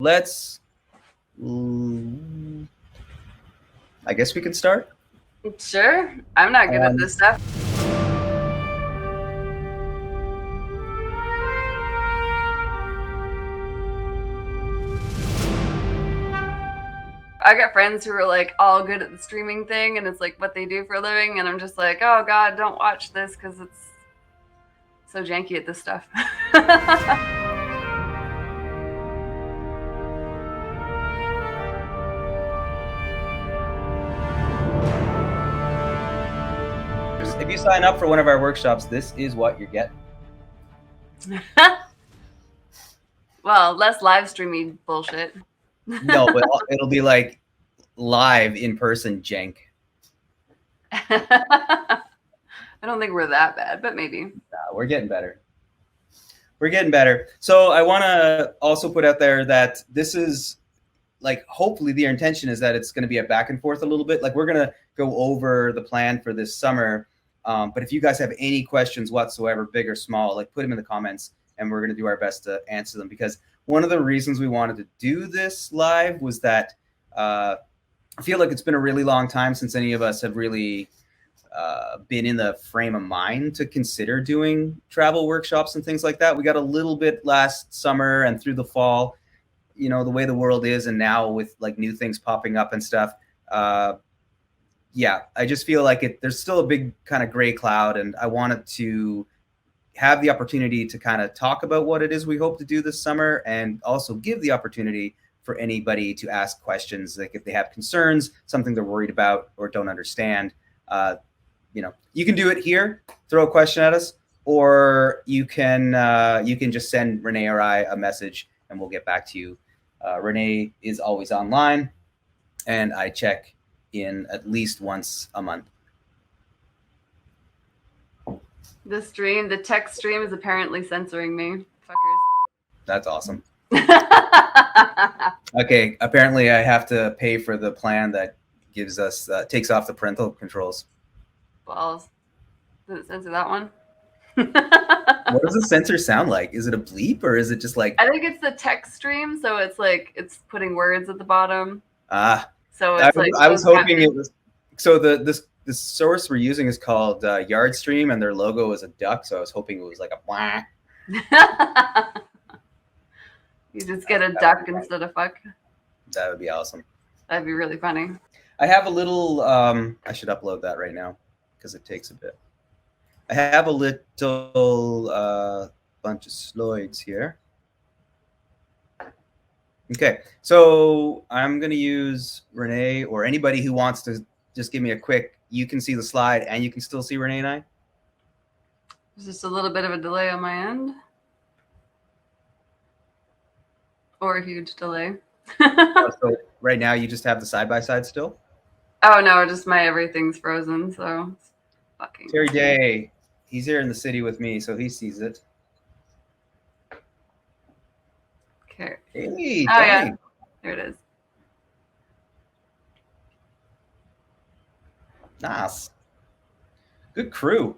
Let's, I guess we can start. Sure. I'm not good at this stuff. I got friends who are like all good at the streaming thing and it's like what they do for a living, and I'm just like, oh God, don't watch this because it's so janky at this stuff. If you sign up for one of our workshops, this is what you're getting. Well, less live streaming bullshit. No, but it'll be like live in person jank. I don't think we're that bad, but maybe. Nah, we're getting better. We're getting better. So I want to also put out there that this is like, hopefully the intention is that it's going to be a back and forth a little bit. Like, we're going to go over the plan for this summer. But if you guys have any questions whatsoever, big or small, like, put them in the comments and we're going to do our best to answer them. Because one of the reasons we wanted to do this live was that I feel like it's been a really long time since any of us have really been in the frame of mind to consider doing travel workshops and things like that. We got a little bit last summer and through the fall, you know, the way the world is, and now with like new things popping up and stuff. Yeah, I just feel like there's still a big kind of gray cloud, and I wanted to have the opportunity to kind of talk about what it is we hope to do this summer, and also give the opportunity for anybody to ask questions, like if they have concerns, something they're worried about or don't understand. You know, you can do it here, throw a question at us, or you can just send Renee or I a message and we'll get back to you. Renee is always online, and I check in at least once a month. The text stream is apparently censoring me. Fuckers. That's awesome. Okay, apparently I have to pay for the plan that gives us takes off the parental controls. Balls. Does it censor that one? What does the censor sound like? Is it a bleep or is it just like? I think it's the text stream, so it's like it's putting words at the bottom. So it's I was hoping it was. So the source we're using is called Yardstream, and their logo is a duck. So I was hoping it was like a wah. You just get a duck instead of fuck. That would be awesome. That'd be really funny. I have a little. I should upload that right now because it takes a bit. I have a little bunch of slides here. Okay, so I'm going to use Renee, or anybody who wants to just give me a quick, you can see the slide and you can still see Renee and I. There's just a little bit of a delay on my end. Or a huge delay. So right now you just have the side-by-side still? Oh no, just my everything's frozen, so it's fucking Terry Day, he's here in the city with me, so he sees it. Okay. Hey, oh yeah, there it is. Nice. Good crew.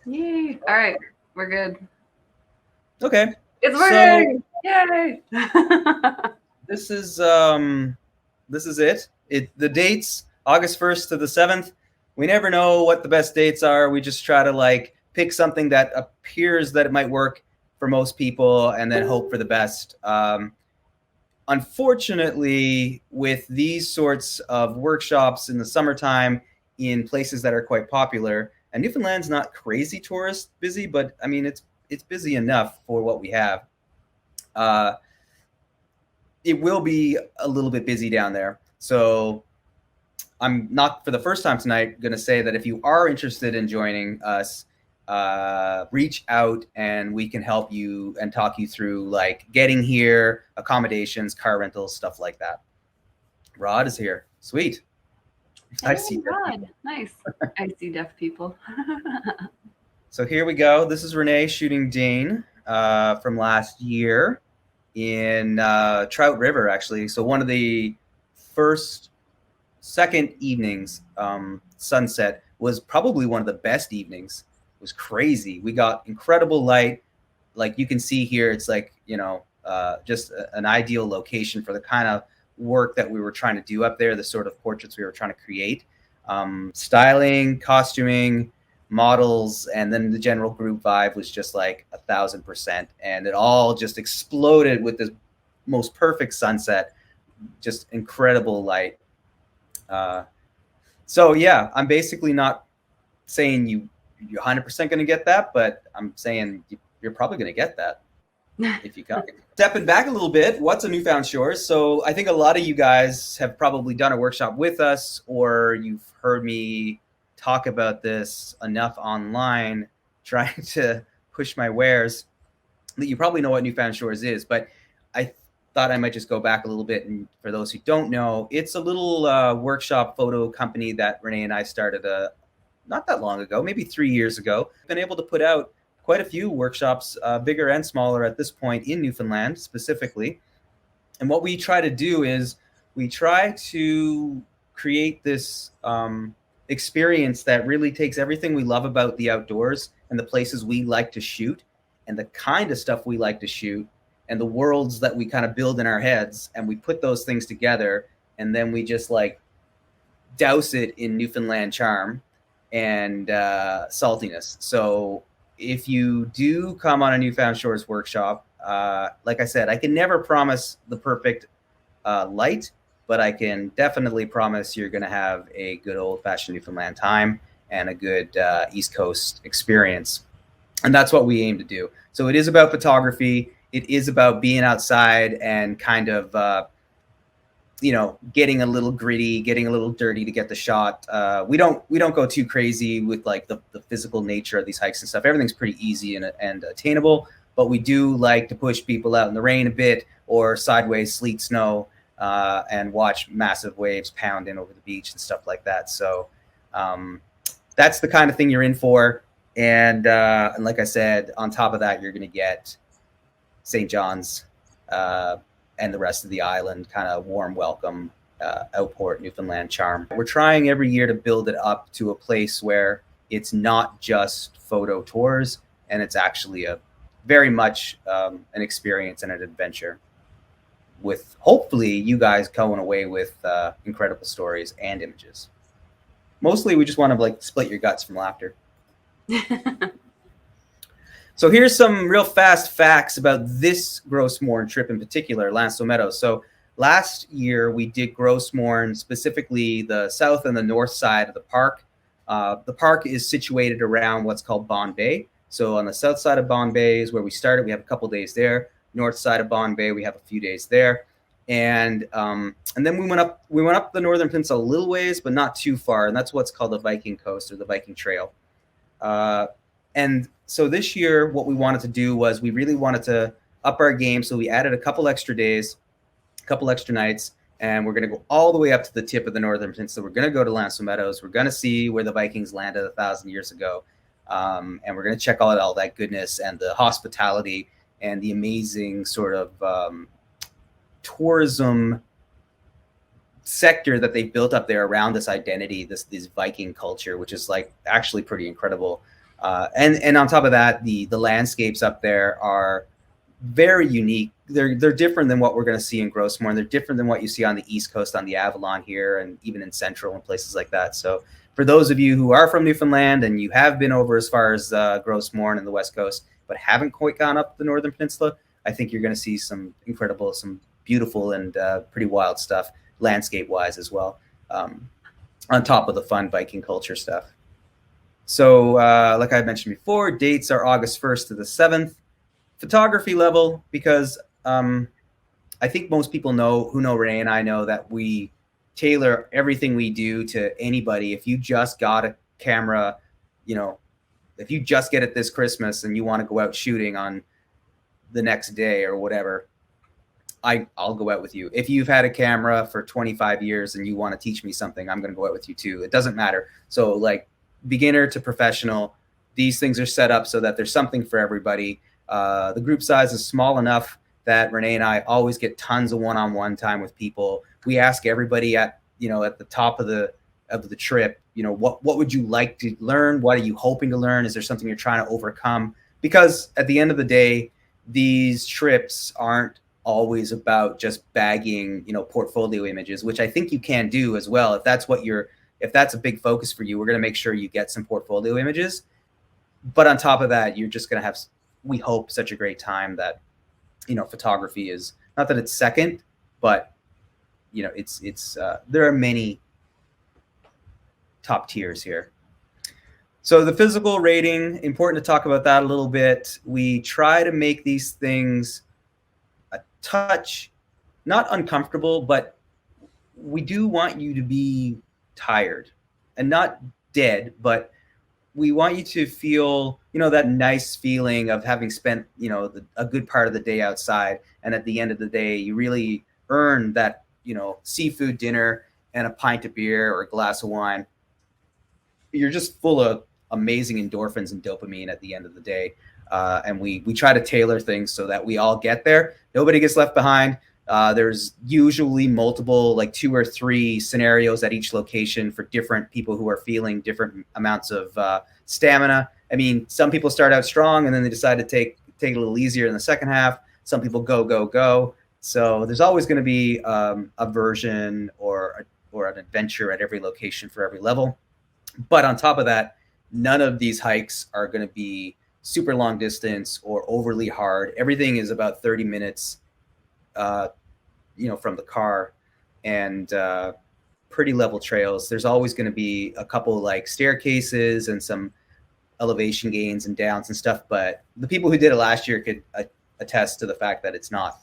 Yay. All right, we're good. Okay. It's working. So, yay. This is it. The dates, August 1st to the 7th. We never know what the best dates are. We just try to like pick something that appears that it might work for most people and then hope for the best. Unfortunately, with these sorts of workshops in the summertime in places that are quite popular, and Newfoundland's not crazy tourist busy, but I mean, it's busy enough for what we have. It will be a little bit busy down there. So I'm not, for the first time tonight, going to say that if you are interested in joining us, reach out and we can help you and talk you through like getting here, accommodations, car rentals, stuff like that. Rod is here. Sweet. I see Rod. Nice. I see deaf people. So here we go. This is Renee shooting Dane from last year in Trout River, actually. So one of the second evenings, sunset, was probably one of the best evenings. It was crazy. We got incredible light. Like you can see here, it's like, you know, just an ideal location for the kind of work that we were trying to do up there, the sort of portraits we were trying to create. Styling, costuming, models, and then the general group vibe was just like 1,000%. And it all just exploded with this most perfect sunset, just incredible light. So yeah, I'm basically not saying you're 100% going to get that, but I'm saying you're probably going to get that if you come. Stepping back a little bit, what's a Newfound Shores? So I think a lot of you guys have probably done a workshop with us, or you've heard me talk about this enough online trying to push my wares that you probably know what Newfound Shores is. But I thought I might just go back a little bit. And for those who don't know, it's a little workshop photo company that Renee and I started not that long ago, maybe 3 years ago. Been able to put out quite a few workshops, bigger and smaller at this point in Newfoundland specifically. And what we try to do is we try to create this experience that really takes everything we love about the outdoors and the places we like to shoot and the kind of stuff we like to shoot and the worlds that we kind of build in our heads, and we put those things together, and then we just like douse it in Newfoundland charm and saltiness. So if you do come on a Newfound Shores workshop, like I said, I can never promise the perfect light, but I can definitely promise you're going to have a good old-fashioned Newfoundland time and a good East Coast experience. And that's what we aim to do. So it is about photography. It is about being outside and kind of, getting a little gritty, getting a little dirty to get the shot. We don't go too crazy with like the physical nature of these hikes and stuff. Everything's pretty easy and attainable, but we do like to push people out in the rain a bit or sideways sleet, snow, and watch massive waves pound in over the beach and stuff like that. So that's the kind of thing you're in for. And like I said, on top of that, you're going to get St. John's and the rest of the island kind of warm welcome, Outport, Newfoundland charm. We're trying every year to build it up to a place where it's not just photo tours, and it's actually a very much an experience and an adventure, with hopefully you guys going away with incredible stories and images. Mostly we just want to like split your guts from laughter. So here's some real fast facts about this Gros Morne trip in particular, Meadows. So last year we did Gros Morne, specifically the south and the north side of the park. The park is situated around what's called Bond Bay. So on the south side of Bond Bay is where we started. We have a couple days there. North side of Bond Bay, we have a few days there. And then we went up the northern peninsula a little ways, but not too far. And that's what's called the Viking coast or the Viking trail. And so this year, what we wanted to do was we really wanted to up our game. So we added a couple extra days, a couple extra nights, and we're going to go all the way up to the tip of the northern peninsula. We're going to go to Meadows. We're going to see where the Vikings landed 1,000 years ago. And we're going to check out all that goodness and the hospitality and the amazing sort of tourism sector that they built up there around this identity, this Viking culture, which is like actually pretty incredible. And on top of that, the landscapes up there are very unique. They're different than what we're going to see in Gros Morne. They're different than what you see on the East Coast, on the Avalon here, and even in Central and places like that. So for those of you who are from Newfoundland and you have been over as far as Gros Morne and the West Coast, but haven't quite gone up the Northern Peninsula, I think you're going to see some incredible, some beautiful and pretty wild stuff, landscape-wise as well, on top of the fun Viking culture stuff. So like I mentioned before, dates are August 1st to the 7th. Photography level, because I think most people who know Renee and I know that we tailor everything we do to anybody. If you just got a camera, if you just get it this Christmas and you want to go out shooting on the next day or whatever, I'll go out with you. If you've had a camera for 25 years and you want to teach me something, I'm going to go out with you too. It doesn't matter. So like beginner to professional, these things are set up so that there's something for everybody. The group size is small enough that Renee and I always get tons of one-on-one time with people. We ask everybody at the top of the trip, what would you like to learn? What are you hoping to learn? Is there something you're trying to overcome? Because at the end of the day, these trips aren't always about just bagging, portfolio images, which I think you can do as well. If that's a big focus for you, we're going to make sure you get some portfolio images. But on top of that, you're just going to have, we hope, such a great time that, photography is, not that it's second, but it's there are many top tiers here. So the physical rating, important to talk about that a little bit. We try to make these things a touch, not uncomfortable, but we do want you to be tired and not dead, but we want you to feel, that nice feeling of having spent, a good part of the day outside. And at the end of the day, you really earn that, seafood dinner and a pint of beer or a glass of wine. You're just full of amazing endorphins and dopamine at the end of the day. And we try to tailor things so that we all get there. Nobody gets left behind. There's usually multiple, like 2 or 3 scenarios at each location for different people who are feeling different amounts of stamina. I mean, some people start out strong and then they decide to take it a little easier in the second half. Some people go. So there's always going to be a version or an adventure at every location for every level. But on top of that, none of these hikes are going to be super long distance or overly hard. Everything is about 30 minutes, from the car, and pretty level trails. There's always going to be a couple like staircases and some elevation gains and downs and stuff. But the people who did it last year could attest to the fact that it's not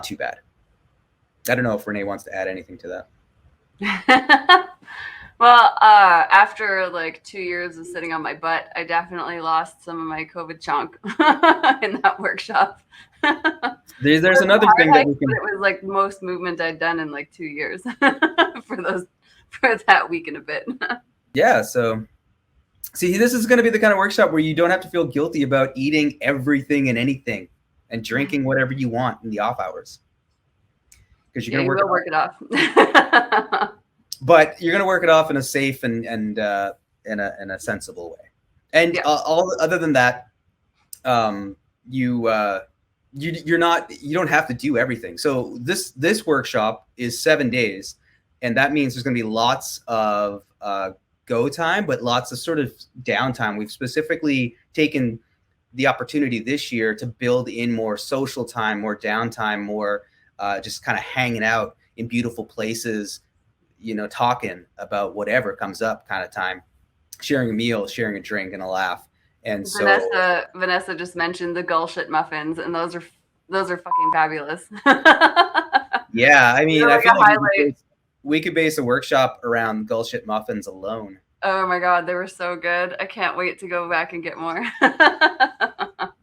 too bad. I don't know if Renee wants to add anything to that. Well, after like 2 years of sitting on my butt, I definitely lost some of my COVID chunk in that workshop. There's another thing that we can. It was like most movement I'd done in like 2 years for that week and a bit. Yeah. So, see, this is going to be the kind of workshop where you don't have to feel guilty about eating everything and anything and drinking whatever you want in the off hours, because you're going to work it off. But you're going to work it off in a safe and in a sensible way. And all other than that, you don't have to do everything. So this workshop is 7 days, and that means there's going to be lots of go time, but lots of sort of downtime. We've specifically taken the opportunity this year to build in more social time, more downtime, more just kind of hanging out in beautiful places, talking about whatever comes up kind of time, sharing a meal, sharing a drink and a laugh. And so Vanessa just mentioned the gull shit muffins, and those are fucking fabulous. Yeah, I mean, I feel like we could base a workshop around gull shit muffins alone. Oh my God, they were so good. I can't wait to go back and get more.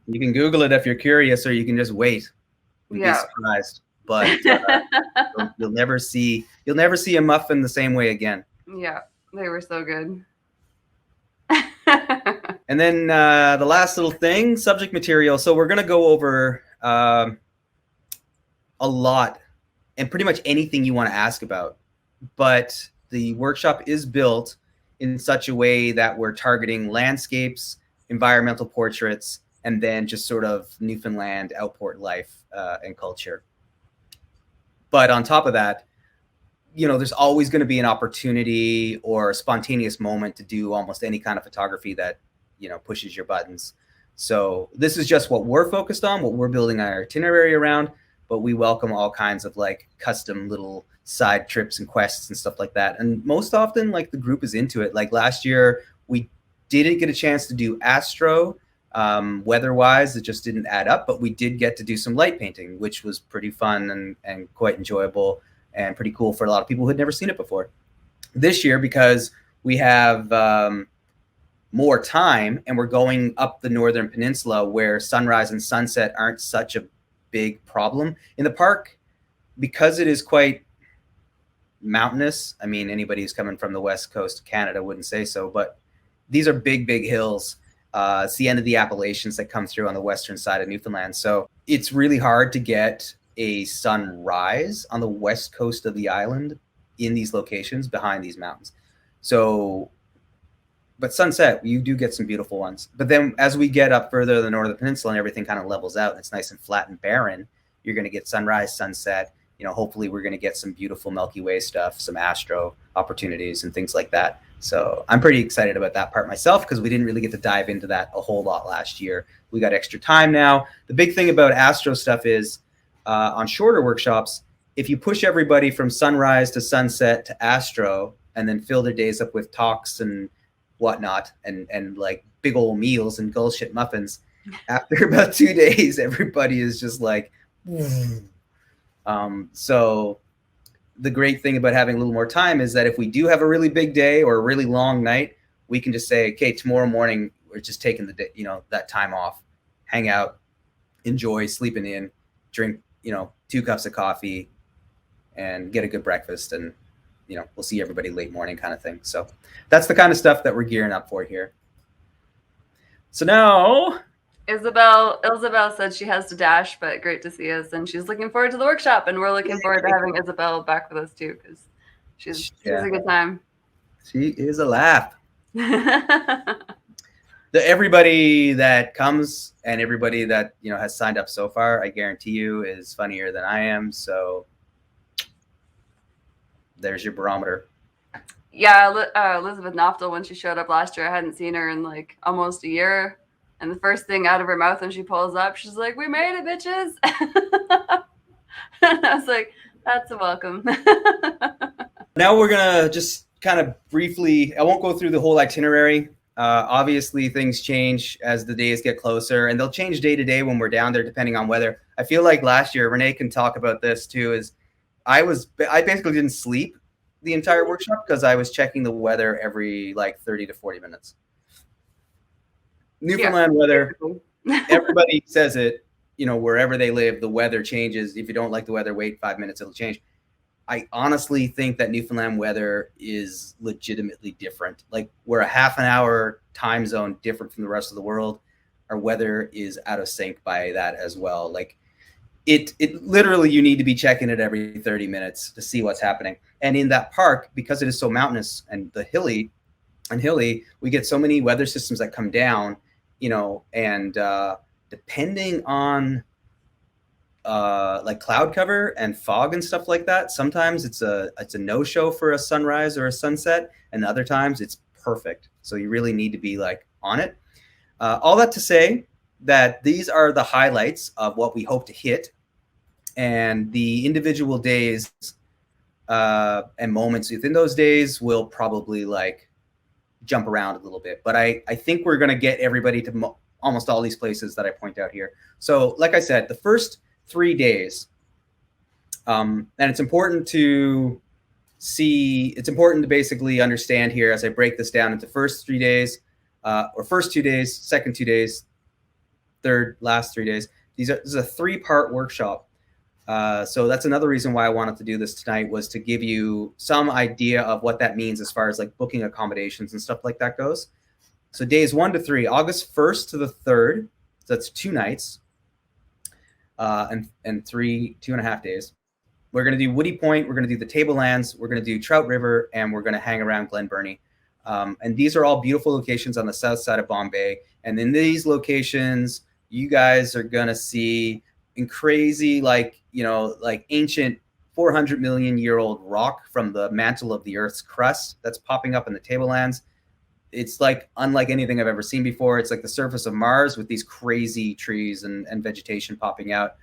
You can Google it if you're curious, or you can just wait and be surprised. But you'll never see a muffin the same way again. Yeah, they were so good. And then the last little thing, subject material. So we're going to go over a lot and pretty much anything you want to ask about. But the workshop is built in such a way that we're targeting landscapes, environmental portraits, and then just sort of Newfoundland outport life and culture. But on top of that, there's always going to be an opportunity or a spontaneous moment to do almost any kind of photography that, pushes your buttons. So this is just what we're focused on, what we're building our itinerary around, but we welcome all kinds of like custom little side trips and quests and stuff like that. And most often, like, the group is into it. Like last year, we didn't get a chance to do astro. Weather-wise, it just didn't add up, but we did get to do some light painting, which was pretty fun and quite enjoyable and pretty cool for a lot of people who had never seen it before. This year, because we have more time and we're going up the Northern Peninsula where sunrise and sunset aren't such a big problem in the park, because it is quite mountainous. I mean, anybody who's coming from the west coast of Canada wouldn't say so, but these are big hills. It's the end of the Appalachians that come through on the western side of Newfoundland. So it's really hard to get a sunrise on the west coast of the island in these locations behind these mountains. So but sunset, you do get some beautiful ones. But then as we get up further to the northern peninsula and everything kind of levels out and it's nice and flat and barren, you're going to get sunrise, sunset. You know, hopefully we're going to get some beautiful Milky Way stuff, some astro opportunities and things like that. So I'm pretty excited about that part myself because we didn't really get to dive into that a whole lot last year. We got extra time now. The big thing about astro stuff is on shorter workshops, if you push everybody from sunrise to sunset to astro and then fill their days up with talks and whatnot and like big old meals and gull shit muffins, after about 2 days, everybody is just like, so the great thing about having a little more time is that if we do have a really big day or a really long night, we can just say, okay, tomorrow morning, we're just taking the day, you know, that time off, hang out, enjoy sleeping in, drink, you know, 2 cups of coffee and get a good breakfast. And, you know, we'll see everybody late morning kind of thing. So that's the kind of stuff that we're gearing up for here. So now Isabel said she has to dash, but great to see us, and she's looking forward to the workshop, and we're looking forward to having Isabel back with us too, because she's a good time. She is a laugh. Everybody that comes and everybody that, you know, has signed up so far, I guarantee you, is funnier than I am. So there's your barometer. Yeah, Elizabeth Noftel, when she showed up last year, I hadn't seen her in like almost a year. And the first thing out of her mouth when she pulls up, she's like, "We made it, bitches." And I was like, that's a welcome. Now we're going to just kind of briefly, I won't go through the whole itinerary. Obviously, things change as the days get closer, and they'll change day to day when we're down there, depending on weather. I feel like last year, Renee can talk about this too, is I basically didn't sleep the entire workshop because I was checking the weather every like 30 to 40 minutes. Newfoundland weather, everybody says it, you know, wherever they live, the weather changes. If you don't like the weather, wait 5 minutes, it'll change. I honestly think that Newfoundland weather is legitimately different. Like, we're a half an hour time zone different from the rest of the world. Our weather is out of sync by that as well. Like, it literally, you need to be checking it every 30 minutes to see what's happening. And in that park, because it is so mountainous and hilly, we get so many weather systems that come down, you know, and depending on like cloud cover and fog and stuff like that, sometimes it's a no-show for a sunrise or a sunset, and other times it's perfect. So you really need to be like on it. All that to say that these are the highlights of what we hope to hit, and the individual days and moments within those days will probably like jump around a little bit, but I think we're going to get everybody to almost all these places that I point out here. So like I said, the first 3 days, and it's important to basically understand here as I break this down into first 3 days, or first 2 days, second 2 days, last 3 days. This is a 3-part workshop. So that's another reason why I wanted to do this tonight, was to give you some idea of what that means as far as like booking accommodations and stuff like that goes. So days 1 to 3, August 1st to the 3rd. So that's 2 nights, and 2.5 days. We're going to do Woody Point. We're going to do the Tablelands. We're going to do Trout River, and we're going to hang around Glen Burnie. And these are all beautiful locations on the south side of Bombay. And in these locations, you guys are going to see in crazy, like, you know, like ancient 400 million year old rock from the mantle of the Earth's crust that's popping up in the Tablelands. It's like unlike anything I've ever seen before. It's like the surface of Mars with these crazy trees and vegetation popping out.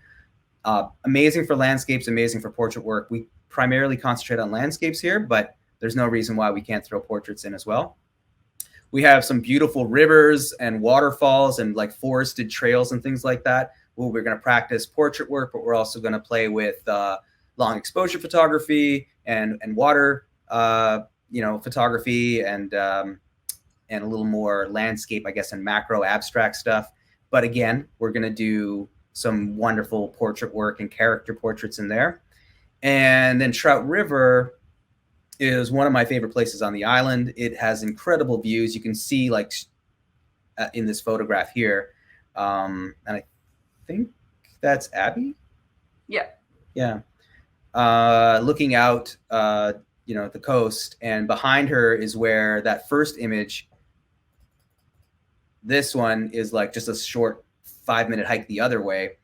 Amazing for landscapes, amazing for portrait work. We primarily concentrate on landscapes here, but there's no reason why we can't throw portraits in as well. We have some beautiful rivers and waterfalls and like forested trails and things like that. Well, we're going to practice portrait work, but we're also going to play with long exposure photography and water, you know, photography and a little more landscape, I guess, and macro abstract stuff. But again, we're going to do some wonderful portrait work and character portraits in there. And then Trout River is one of my favorite places on the island. It has incredible views. You can see like in this photograph here. And I think that's Abby. Yeah. Yeah. Looking out, you know, at the coast, and behind her is where that first image This one is like just a short 5-minute hike the other way.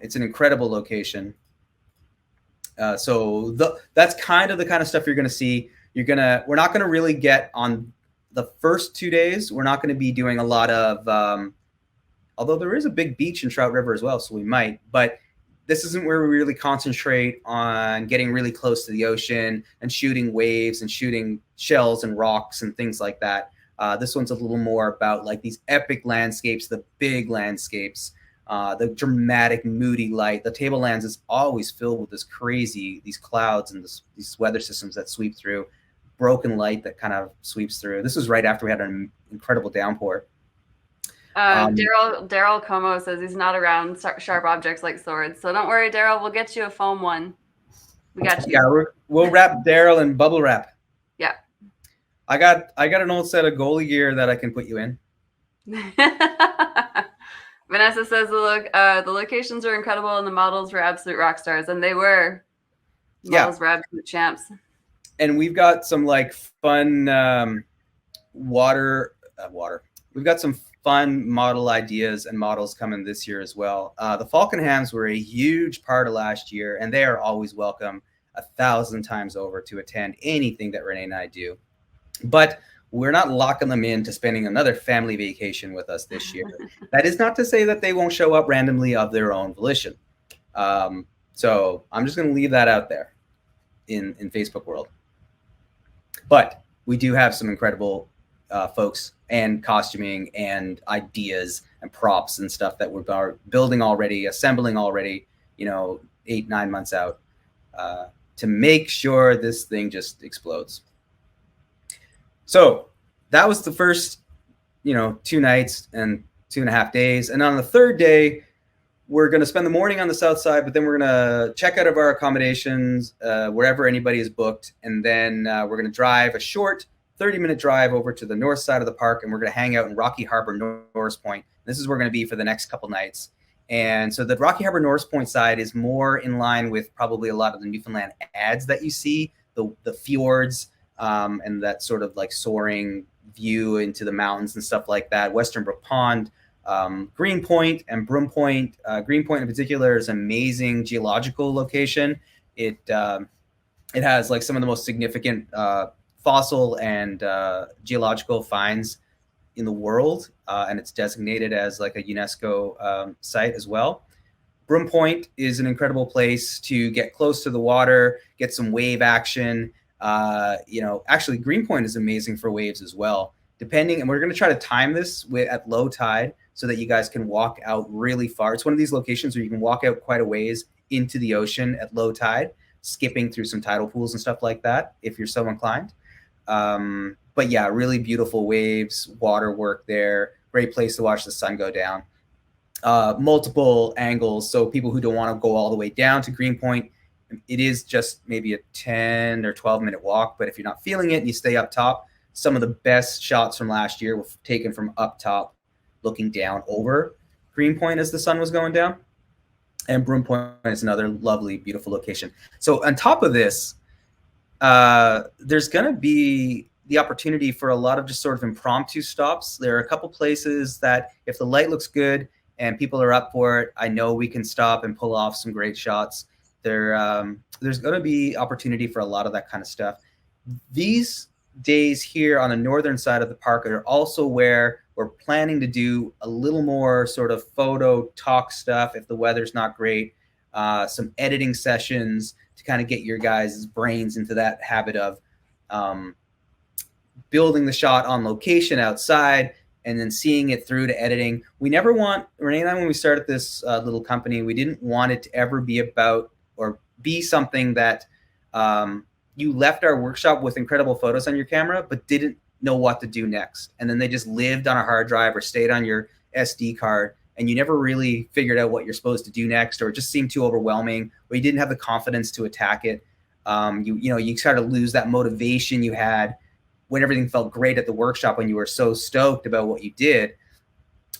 It's an incredible location. So that's kind of stuff you're going to see. We're not going to really get on the first 2 days. We're not going to be doing a lot of, although there is a big beach in Trout River as well, so we might, but this isn't where we really concentrate on getting really close to the ocean and shooting waves and shooting shells and rocks and things like that. This one's a little more about like these epic landscapes, the big landscapes, the dramatic, moody light. The tablelands is always filled with these clouds and these weather systems that sweep through, broken light that kind of sweeps through. This was right after we had an incredible downpour. Daryl Como says he's not around sharp objects like swords. So don't worry, Daryl. We'll get you a foam one. We got you. Yeah, we'll wrap Daryl in bubble wrap. Yeah. I got an old set of goalie gear that I can put you in. Vanessa says the locations are incredible and the models were absolute rock stars, and they were. The models were absolute champs. And we've got some like fun water. We've got some fun model ideas and models coming this year as well. The Falcon Hams were a huge part of last year, and they are always welcome 1,000 times over to attend anything that Renee and I do. But we're not locking them into spending another family vacation with us this year. That is not to say that they won't show up randomly of their own volition. So I'm just going to leave that out there in Facebook world. But we do have some incredible folks and costuming and ideas and props and stuff that we're building already, assembling already, 8-9 months out to make sure this thing just explodes. So that was the first, 2 nights and 2.5 days. And on the third day, we're going to spend the morning on the south side, but then we're going to check out of our accommodations wherever anybody is booked. And then we're going to drive a short 30-minute drive over to the north side of the park, and we're going to hang out in Rocky Harbor North Point. This is where we're going to be for the next couple nights. And so the Rocky Harbor North Point side is more in line with probably a lot of the Newfoundland ads that you see, the fjords and that sort of like soaring view into the mountains and stuff like that. Western Brook Pond, Green Point and Broom Point. Green Point in particular is an amazing geological location. It has like some of the most significant fossil and geological finds in the world, and it's designated as like a UNESCO site as well. Broom Point is an incredible place to get close to the water, get some wave action. Actually Green Point is amazing for waves as well, and we're going to try to time this at low tide so that you guys can walk out really far. It's one of these locations where you can walk out quite a ways into the ocean at low tide, skipping through some tidal pools and stuff like that if you're so inclined. But yeah, really beautiful waves, water work there. Great place to watch the sun go down. Multiple angles. So people who don't want to go all the way down to Green Point, it is just maybe a 10 or 12-minute walk. But if you're not feeling it and you stay up top, some of the best shots from last year were taken from up top, looking down over Green Point as the sun was going down. And Broom Point is another lovely, beautiful location. So on top of this, there's going to be the opportunity for a lot of just sort of impromptu stops. There are a couple places that if the light looks good and people are up for it, I know we can stop and pull off some great shots. There's going to be opportunity for a lot of that kind of stuff. These days here on the northern side of the park are also where we're planning to do a little more sort of photo talk stuff if the weather's not great, some editing sessions to kind of get your guys' brains into that habit of building the shot on location outside and then seeing it through to editing. We never want, Renee and I, when we started this little company, we didn't want it to ever be about or be something that you left our workshop with incredible photos on your camera, but didn't know what to do next. And then they just lived on a hard drive or stayed on your SD card, and you never really figured out what you're supposed to do next, or it just seemed too overwhelming, or you didn't have the confidence to attack it. You start to lose that motivation you had when everything felt great at the workshop, when you were so stoked about what you did,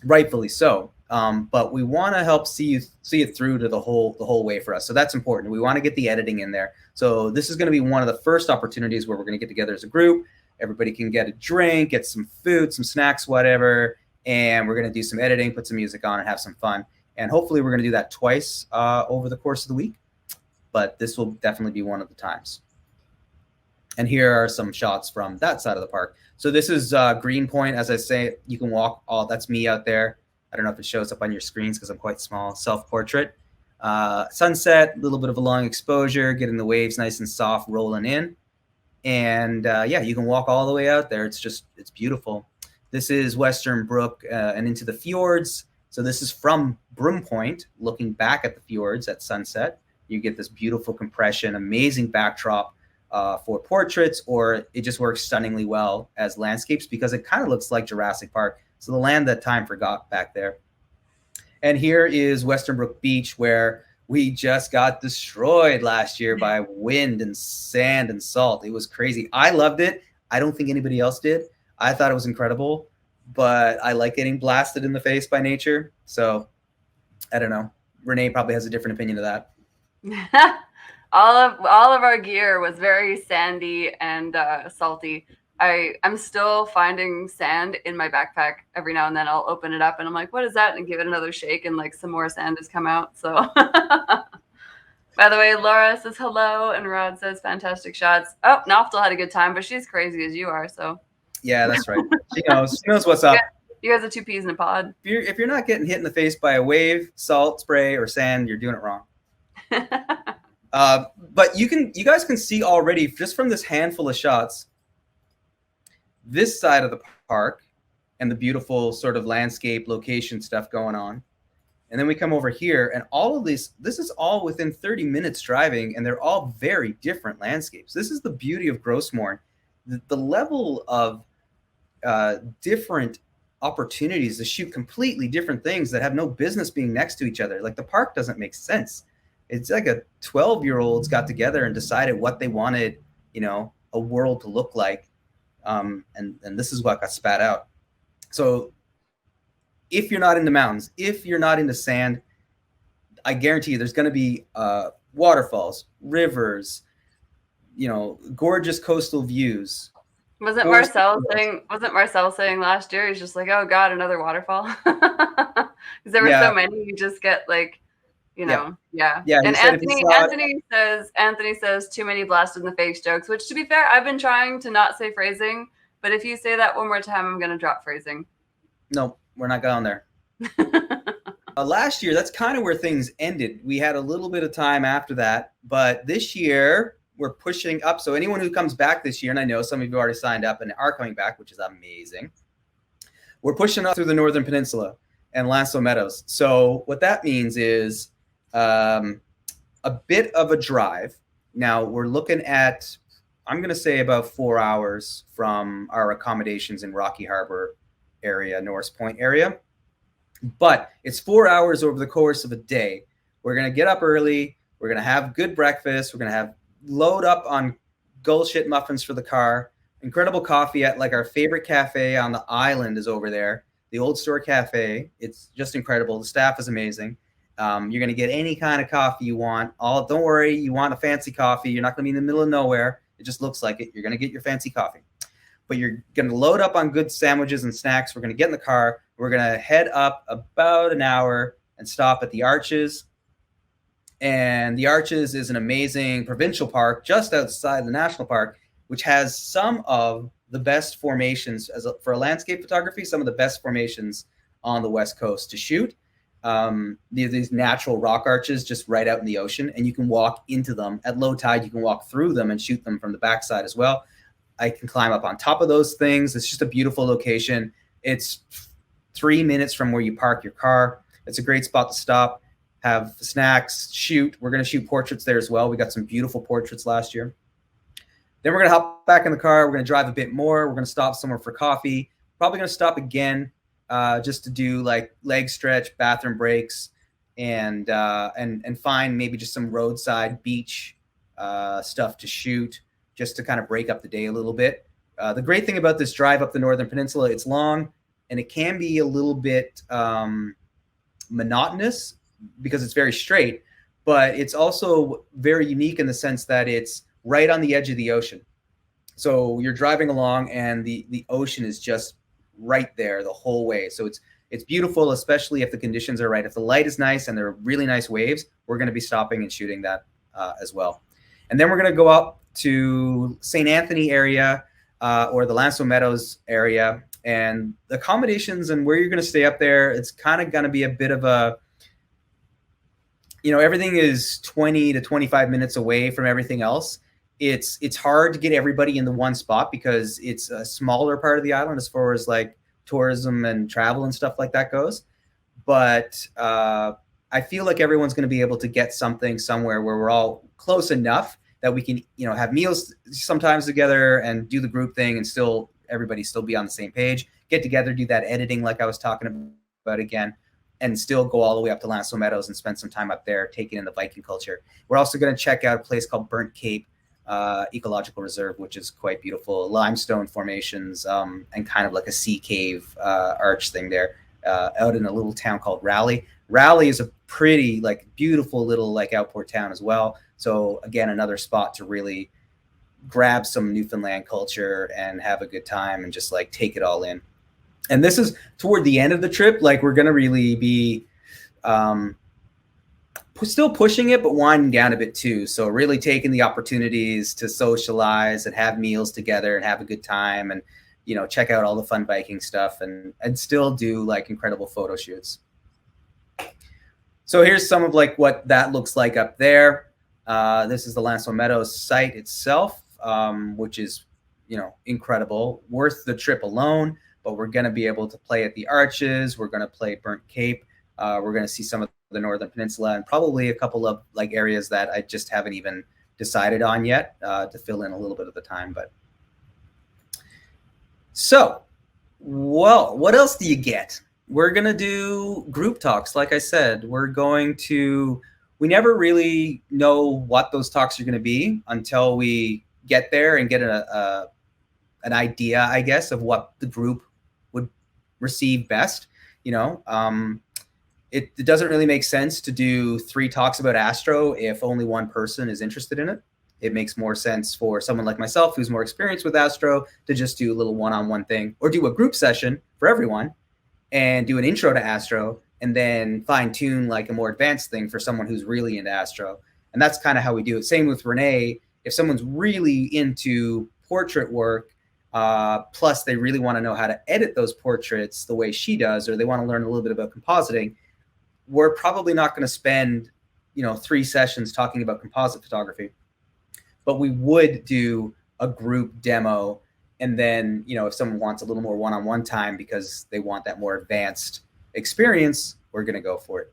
rightfully so. But we want to help see it through to the whole way for us. So that's important. We want to get the editing in there. So this is going to be one of the first opportunities where we're going to get together as a group. Everybody can get a drink, get some food, some snacks, whatever, and we're going to do some editing, put some music on, and have some fun. And hopefully we're going to do that twice over the course of the week, but this will definitely be one of the times. And here are some shots from that side of the park. So this is Greenpoint. As I say, you can walk all, that's me out there. I don't know if it shows up on your screens because I'm quite small. Self-portrait. Sunset, a little bit of a long exposure, getting the waves nice and soft rolling in. And yeah, you can walk all the way out there. It's beautiful. This is Western Brook and into the fjords. So this is from Broom Point, looking back at the fjords at sunset. You get this beautiful compression, amazing backdrop for portraits, or it just works stunningly well as landscapes because it kind of looks like Jurassic Park. So the land that time forgot back there. And here is Western Brook Beach, where we just got destroyed last year by wind and sand and salt. It was crazy. I loved it. I don't think anybody else did. I thought it was incredible, but I like getting blasted in the face by nature. So I don't know. Renee probably has a different opinion of that. all of our gear was very sandy and salty. I'm still finding sand in my backpack every now and then. I'll open it up and I'm like, what is that? And give it another shake and like some more sand has come out. So by the way, Laura says hello and Rod says fantastic shots. Oh, Noftel had a good time, but she's crazy as you are. So yeah, that's right. She knows what's up. You guys are two peas in a pod. If you're not getting hit in the face by a wave, salt spray, or sand, you're doing it wrong. But you guys can see already just from this handful of shots, this side of the park and the beautiful sort of landscape location stuff going on. And then we come over here and all of this is all within 30 minutes driving, and they're all very different landscapes. This is the beauty of Gros Morne. The level of different opportunities to shoot completely different things that have no business being next to each other. Like the park doesn't make sense. It's like a 12-year-olds got together and decided what they wanted, a world to look like. And this is what got spat out. So if you're not into mountains, if you're not into sand, I guarantee you there's going to be waterfalls, rivers, gorgeous coastal views. Wasn't Marcel saying last year, he's just like, oh God, another waterfall? Because there were so many, you just get like, yeah. And Anthony says too many blasted in the face jokes, which to be fair, I've been trying to not say phrasing, but if you say that one more time, I'm going to drop phrasing. No, we're not going there. Last year, that's kind of where things ended. We had a little bit of time after that, but this year we're pushing up. So anyone who comes back this year, and I know some of you already signed up and are coming back, which is amazing. We're pushing up through the Northern Peninsula and Lasso Meadows. So what that means is a bit of a drive. Now we're looking at, I'm going to say about 4 hours from our accommodations in Rocky Harbor area, Norris Point area. But it's 4 hours over the course of a day. We're going to get up early. We're going to have good breakfast. We're going to load up on Gullshit muffins for the car. Incredible coffee at like our favorite cafe on the island is over there. The Old Store Cafe. It's just incredible. The staff is amazing. You're going to get any kind of coffee you want. Don't worry, you want a fancy coffee. You're not going to be in the middle of nowhere. It just looks like it. You're going to get your fancy coffee. But you're going to load up on good sandwiches and snacks. We're going to get in the car. We're going to head up about an hour and stop at the Arches. And the Arches is an amazing provincial park just outside the national park, which has some of the best formations for a landscape photography, some of the best formations on the West Coast to shoot. These natural rock arches just right out in the ocean, and you can walk into them at low tide. You can walk through them and shoot them from the backside as well. I can climb up on top of those things. It's just a beautiful location. It's 3 minutes from where you park your car. It's a great spot to stop, have snacks, shoot. We're going to shoot portraits there as well. We got some beautiful portraits last year. Then we're going to hop back in the car. We're going to drive a bit more. We're going to stop somewhere for coffee. Probably going to stop again just to do like leg stretch, bathroom breaks, and find maybe just some roadside beach stuff to shoot, just to kind of break up the day a little bit. The great thing about this drive up the Northern Peninsula, it's long and it can be a little bit monotonous because it's very straight, but it's also very unique in the sense that it's right on the edge of the ocean. So you're driving along and the ocean is just right there the whole way. So it's beautiful, especially if the conditions are right. If the light is nice and there are really nice waves, we're going to be stopping and shooting that as well. And then we're going to go up to St. Anthony area or the Lansdowne Meadows area. And the accommodations and where you're going to stay up there, it's kind of going to be a bit of a, you know, everything is 20 to 25 minutes away from everything else. It's hard to get everybody in the one spot because it's a smaller part of the island as far as like tourism and travel and stuff like that goes. But I feel like everyone's going to be able to get something somewhere where we're all close enough that we can, you know, have meals sometimes together and do the group thing and still everybody still be on the same page, get together, do that editing like I was talking about again, and still go all the way up to Lansdowne Meadows and spend some time up there taking in the Viking culture. We're also going to check out a place called Burnt Cape Ecological Reserve, which is quite beautiful. Limestone formations and kind of like a sea cave arch thing there out in a little town called Raleigh. Raleigh is a pretty like beautiful little like outport town as well. So again, another spot to really grab some Newfoundland culture and have a good time and just like take it all in. And this is toward the end of the trip. Like we're going to really be still pushing it, but winding down a bit too. So really taking the opportunities to socialize and have meals together and have a good time and, you know, check out all the fun Viking stuff and still do like incredible photo shoots. So here's some of like what that looks like up there. This is the Lansdowne Meadows site itself, which is, you know, incredible, worth the trip alone. But we're going to be able to play at the Arches. We're going to play Burnt Cape. We're going to see some of the Northern Peninsula and probably a couple of like areas that I just haven't even decided on yet to fill in a little bit of the time. But so, well, what else do you get? We're going to do group talks. Like I said, we never really know what those talks are going to be until we get there and get an idea, I guess, of what the group would receive best. You know, it doesn't really make sense to do 3 talks about astro if only one person is interested in it. It makes more sense for someone like myself who's more experienced with astro to just do a little one-on-one thing or do a group session for everyone and do an intro to astro and then fine tune like a more advanced thing for someone who's really into astro. And that's kind of how we do it. Same with Renee. If someone's really into portrait work, plus they really want to know how to edit those portraits the way she does, or they want to learn a little bit about compositing, we're probably not going to spend, you know, 3 sessions talking about composite photography, but we would do a group demo. And then, you know, if someone wants a little more one-on-one time because they want that more advanced experience, we're going to go for it.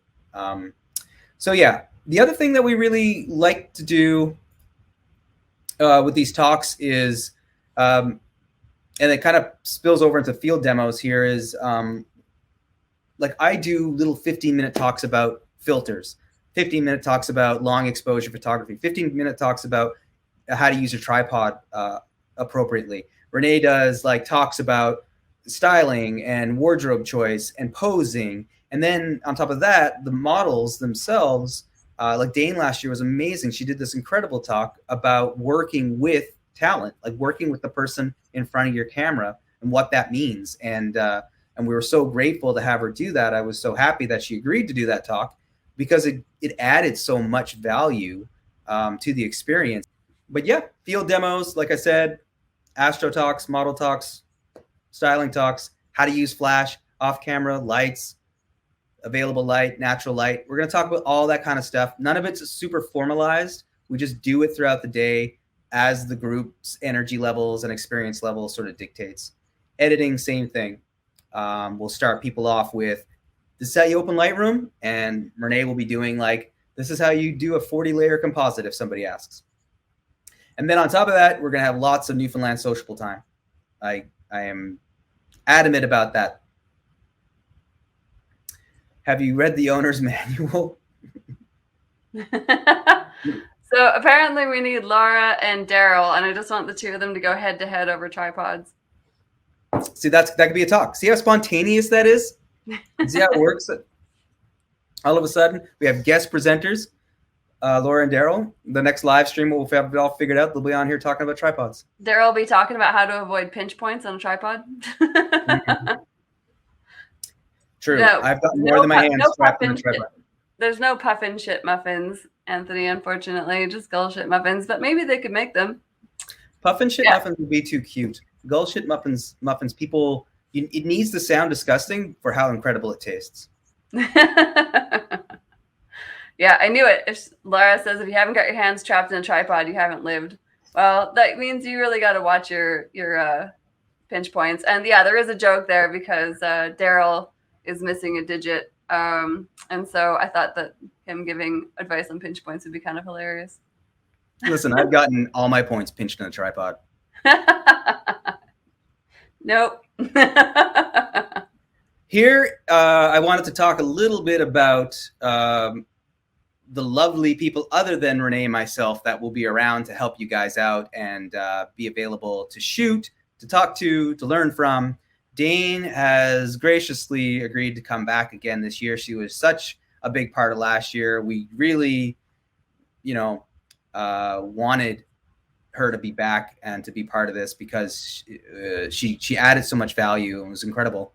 So yeah, the other thing that we really like to do with these talks is, and it kind of spills over into field demos here, is like I do little 15-minute talks about filters, 15-minute talks about long exposure photography, 15-minute talks about how to use a tripod appropriately. Renee does like talks about styling and wardrobe choice and posing. And then on top of that, the models themselves, like Dane last year was amazing. She did this incredible talk about working with talent, like working with the person in front of your camera and what that means. And we were so grateful to have her do that. I was so happy that she agreed to do that talk because it added so much value to the experience. But yeah, field demos, like I said, astro talks, model talks, styling talks, how to use flash, off camera, lights, available light, natural light. We're going to talk about all that kind of stuff. None of it's super formalized. We just do it throughout the day as the group's energy levels and experience levels sort of dictates. Editing, same thing. We'll start people off with, this is how you open Lightroom, and Renee will be doing like, this is how you do a 40-layer composite if somebody asks. And then on top of that, we're going to have lots of Newfoundland sociable time. I am adamant about that. Have you read the owner's manual? So apparently we need Laura and Daryl, and I just want the 2 of them to go head-to-head over tripods. See, that could be a talk. See how spontaneous that is? See how it works? All of a sudden, we have guest presenters. Laura and Daryl. The next live stream we'll have it all figured out. They'll be on here talking about tripods. Daryl will be talking about how to avoid pinch points on a tripod. True. No, I've got more than my hands strapped on a tripod. There's no puffin shit muffins, Anthony, unfortunately. Just gull shit muffins, but maybe they could make them. Puffin shit muffins would be too cute. Gull shit muffins, people, it needs to sound disgusting for how incredible it tastes. Yeah, I knew it. If Laura says if you haven't got your hands trapped in a tripod, you haven't lived. Well, that means you really got to watch your pinch points. And yeah, there is a joke there because Daryl is missing a digit. And so I thought that him giving advice on pinch points would be kind of hilarious. Listen, I've gotten all my points pinched in a tripod. Nope. Here, I wanted to talk a little bit about the lovely people other than Renee and myself that will be around to help you guys out and be available to shoot, to talk to learn from. Dane has graciously agreed to come back again this year. She was such a big part of last year. We really, wanted her to be back and to be part of this because she added so much value and was incredible.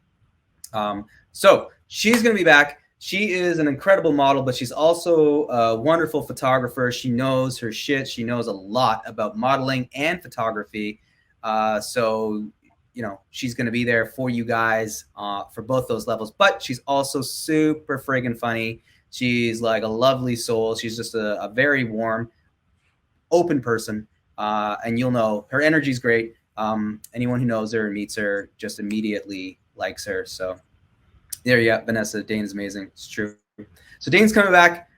So she's going to be back. She is an incredible model, but she's also a wonderful photographer. She knows her shit. She knows a lot about modeling and photography. So she's going to be there for you guys for both those levels. But she's also super friggin' funny. She's like a lovely soul. She's just a very warm, open person. And you'll know her energy's great. Anyone who knows her and meets her just immediately likes her. So there you go, Vanessa. Dane is amazing. It's true. So Dane's coming back.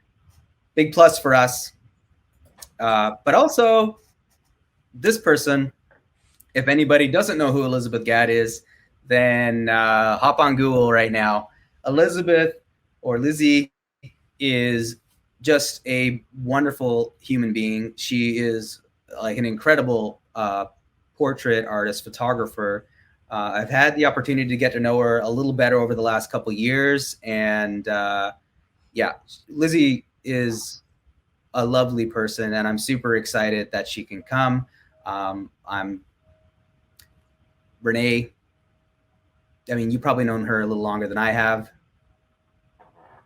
Big plus for us. But also this person, if anybody doesn't know who Elizabeth Gadd is, then hop on Google right now. Elizabeth, or Lizzie, is just a wonderful human being. She is like an incredible portrait artist, photographer. I've had the opportunity to get to know her a little better over the last couple of years. And Lizzie is a lovely person, and I'm super excited that she can come. I'm Renee. I mean, you've probably known her a little longer than I have.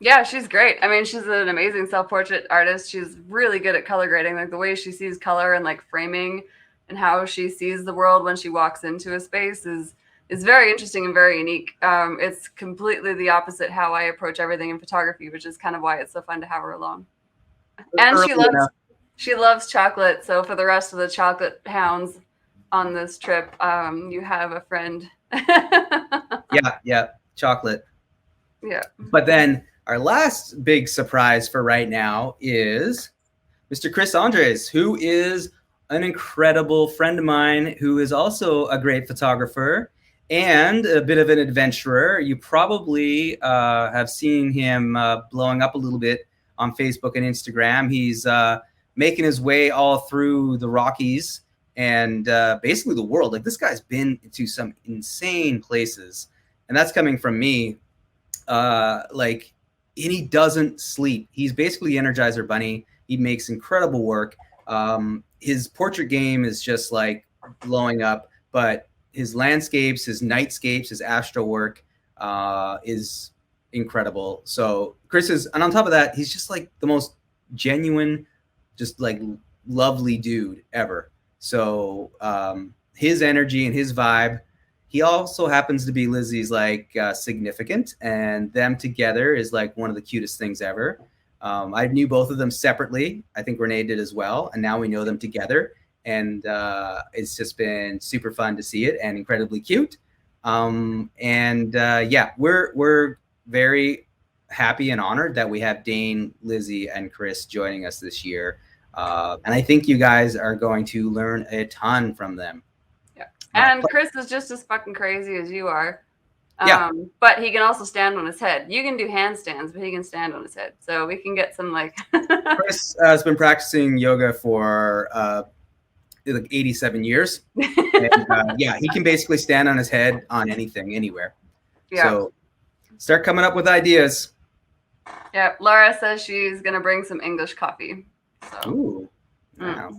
Yeah, she's great. I mean, she's an amazing self-portrait artist. She's really good at color grading, like the way she sees color and like framing and how she sees the world when she walks into a space is very interesting and very unique. It's completely the opposite how I approach everything in photography, which is kind of why it's so fun to have her along. And she loves chocolate. So for the rest of the chocolate hounds on this trip, you have a friend. Yeah, chocolate. Yeah. But then our last big surprise for right now is Mr. Chris Andres, who is an incredible friend of mine, who is also a great photographer and a bit of an adventurer. You probably have seen him blowing up a little bit on Facebook and Instagram. He's making his way all through the Rockies and basically the world. Like, this guy's been to some insane places, and that's coming from me. And he doesn't sleep. He's basically the Energizer Bunny. He makes incredible work. His portrait game is just like blowing up, but his landscapes, his nightscapes, his astro work is incredible. So Chris is, and on top of that, he's just like the most genuine, just like lovely dude ever. So his energy and his vibe. He also happens to be Lizzie's like significant, and them together is like one of the cutest things ever. I knew both of them separately. I think Renee did as well, and now we know them together, and it's just been super fun to see it and incredibly cute. We're very happy and honored that we have Dane, Lizzie, and Chris joining us this year, and I think you guys are going to learn a ton from them. And Chris is just as fucking crazy as you are. Yeah. But he can also stand on his head. You can do handstands, but he can stand on his head. So we can get some like... Chris has been practicing yoga for like 87 years. And, he can basically stand on his head on anything, anywhere. Yeah. So start coming up with ideas. Yeah, Laura says she's going to bring some English coffee. So, Ooh, wow.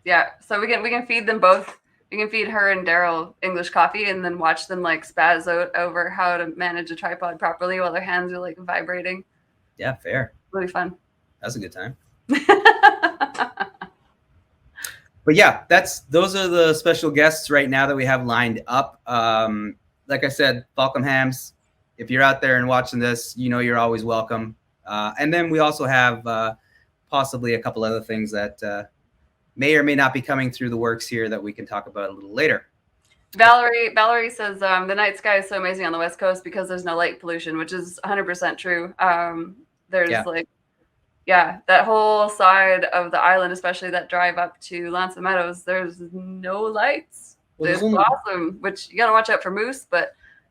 Yeah, so we can feed them both. We can feed her and Daryl English coffee, and then watch them like spaz out over how to manage a tripod properly while their hands are like vibrating. Yeah, fair. Really fun. That's a good time. But yeah, those are the special guests right now that we have lined up. Like I said, Falcon Hams, if you're out there and watching this, you know you're always welcome. And then we also have possibly a couple other things that may or may not be coming through the works here that we can talk about a little later. Valerie says the night sky is so amazing on the West Coast because there's no light pollution, which is 100% true. There's that whole side of the island, especially that drive up to Lance and Meadows, there's no lights. Well, it's awesome, which you gotta watch out for moose,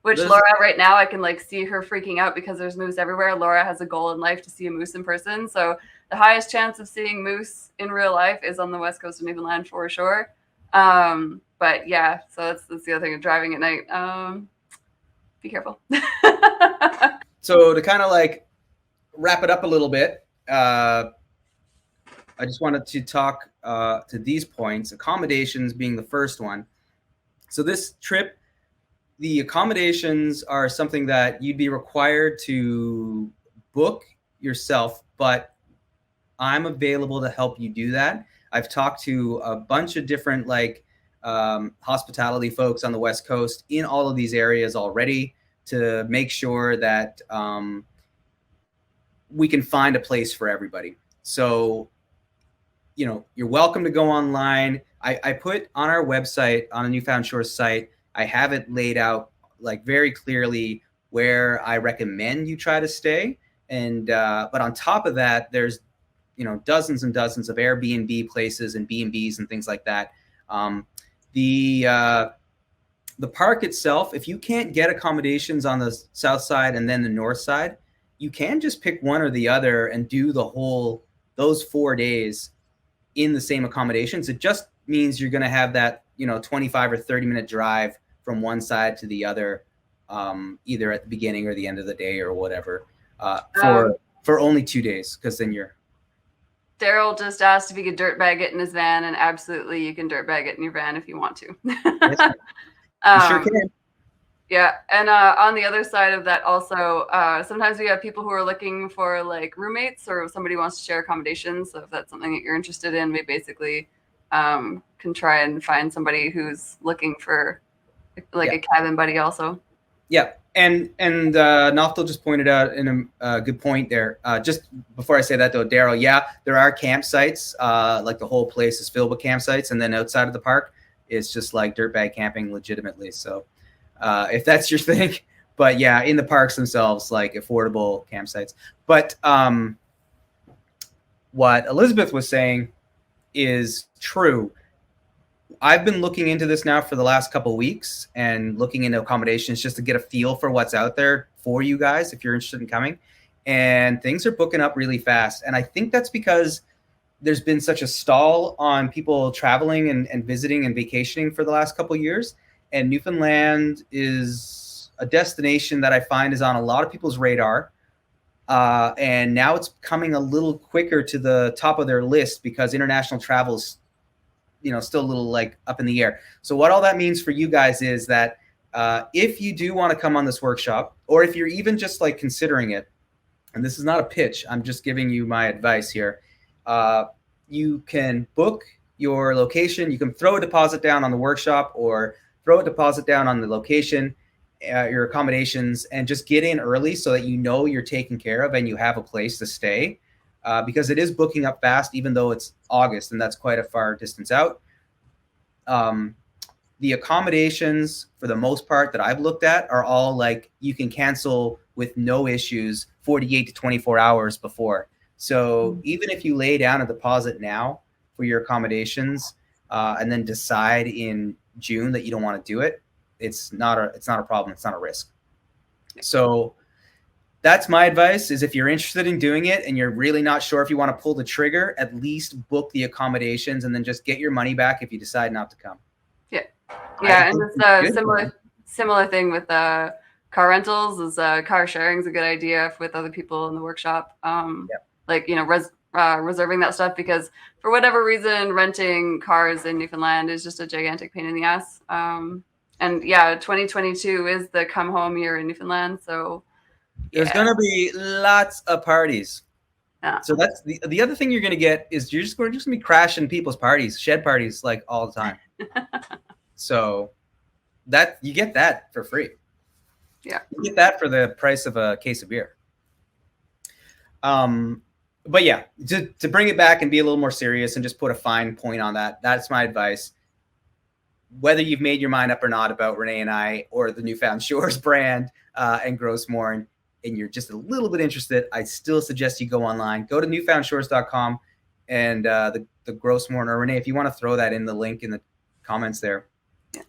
Laura right now, I can like see her freaking out because there's moose everywhere. Laura has a goal in life to see a moose in person. So the highest chance of seeing moose in real life is on the West Coast of Newfoundland for sure. But yeah, so that's the other thing of driving at night. Be careful. So to kind of like wrap it up a little bit, I just wanted to talk to these points, accommodations being the first one. So this trip, the accommodations are something that you'd be required to book yourself, but I'm available to help you do that. I've talked to a bunch of different hospitality folks on the West Coast in all of these areas already to make sure that we can find a place for everybody. So, you know, you're welcome to go online. I put on our website, on the Newfound Shores site, I have it laid out like very clearly where I recommend you try to stay. And but on top of that, there's dozens and dozens of Airbnb places and B&Bs and things like that. The park itself, if you can't get accommodations on the south side and then the north side, you can just pick one or the other and do those 4 days in the same accommodations. It just means you're going to have that 25 or 30-minute drive from one side to the other, either at the beginning or the end of the day or whatever, for only 2 days, because then you're. Daryl just asked if he could dirtbag it in his van, and absolutely you can dirtbag it in your van if you want to. Yes, you sure can. Yeah, and on the other side of that also, sometimes we have people who are looking for like roommates, or if somebody wants to share accommodations. So if that's something that you're interested in, we basically can try and find somebody who's looking for like a cabin buddy also. Yeah, and Noftel just pointed out in a good point there. Just before I say that though, Daryl, yeah, there are campsites. Like the whole place is filled with campsites, and then outside of the park, it's just like dirtbag camping legitimately. So if that's your thing, but yeah, in the parks themselves, like affordable campsites. But what Elizabeth was saying is true. I've been looking into this now for the last couple of weeks and looking into accommodations just to get a feel for what's out there for you guys if you're interested in coming. And things are booking up really fast. And I think that's because there's been such a stall on people traveling and visiting and vacationing for the last couple of years. And Newfoundland is a destination that I find is on a lot of people's radar. And now it's coming a little quicker to the top of their list because international travel is still a little like up in the air. So what all that means for you guys is that if you do want to come on this workshop, or if you're even just like considering it, and this is not a pitch, I'm just giving you my advice here. You can book your location. You can throw a deposit down on the workshop or throw a deposit down on the location, your accommodations, and just get in early so that you're taken care of and you have a place to stay. Because it is booking up fast, even though it's August, and that's quite a far distance out. The accommodations, for the most part, that I've looked at are all like you can cancel with no issues 48 to 24 hours before. So even if you lay down a deposit now for your accommodations and then decide in June that you don't want to do it, it's not a problem. It's not a risk. So that's my advice, is if you're interested in doing it and you're really not sure if you want to pull the trigger, at least book the accommodations and then just get your money back if you decide not to come. Yeah. Yeah. And it's a similar thing with car rentals is car sharing is a good idea with other people in the workshop. Like, reserving that stuff, because for whatever reason, renting cars in Newfoundland is just a gigantic pain in the ass. And yeah, 2022 is the come home year in Newfoundland. So there's going to be lots of parties. Yeah. So that's the other thing you're going to get is you're just going to be crashing people's parties, shed parties, like all the time. So that you get that for free. Yeah. You get that for the price of a case of beer. But yeah, to bring it back and be a little more serious and just put a fine point on that, that's my advice. Whether you've made your mind up or not about Renee and I or the Newfound Shores brand and Gros Morne, and you're just a little bit interested, I still suggest you go online. Go to newfoundshores.com and the Gros Morne, or Renee, if you want to throw that in the link in the comments there.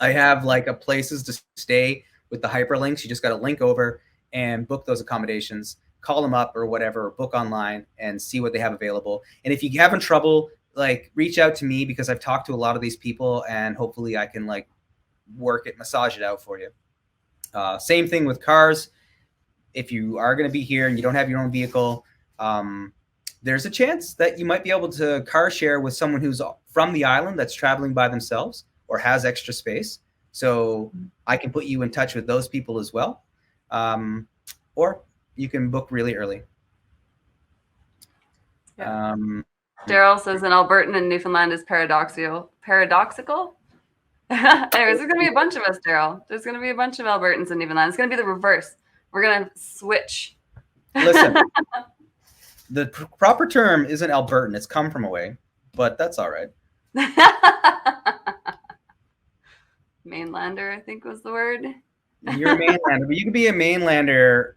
I have like a places to stay with the hyperlinks. You just got to link over and book those accommodations. Call them up or whatever, or book online and see what they have available. And if you're having trouble, like reach out to me, because I've talked to a lot of these people and hopefully I can like work it, massage it out for you. Same thing with cars. If you are going to be here and you don't have your own vehicle, there's a chance that you might be able to car share with someone who's from the island that's traveling by themselves or has extra space. So I can put you in touch with those people as well. Or you can book really early. Yeah. Daryl says an Albertan in Newfoundland is paradoxical. Anyways, there's going to be a bunch of us, Daryl. There's going to be a bunch of Albertans in Newfoundland. It's going to be the reverse. We're going to switch. Listen, the proper term isn't Albertan. It's come from away, but that's all right. Mainlander, I think was the word. You're a mainlander, but you can be a mainlander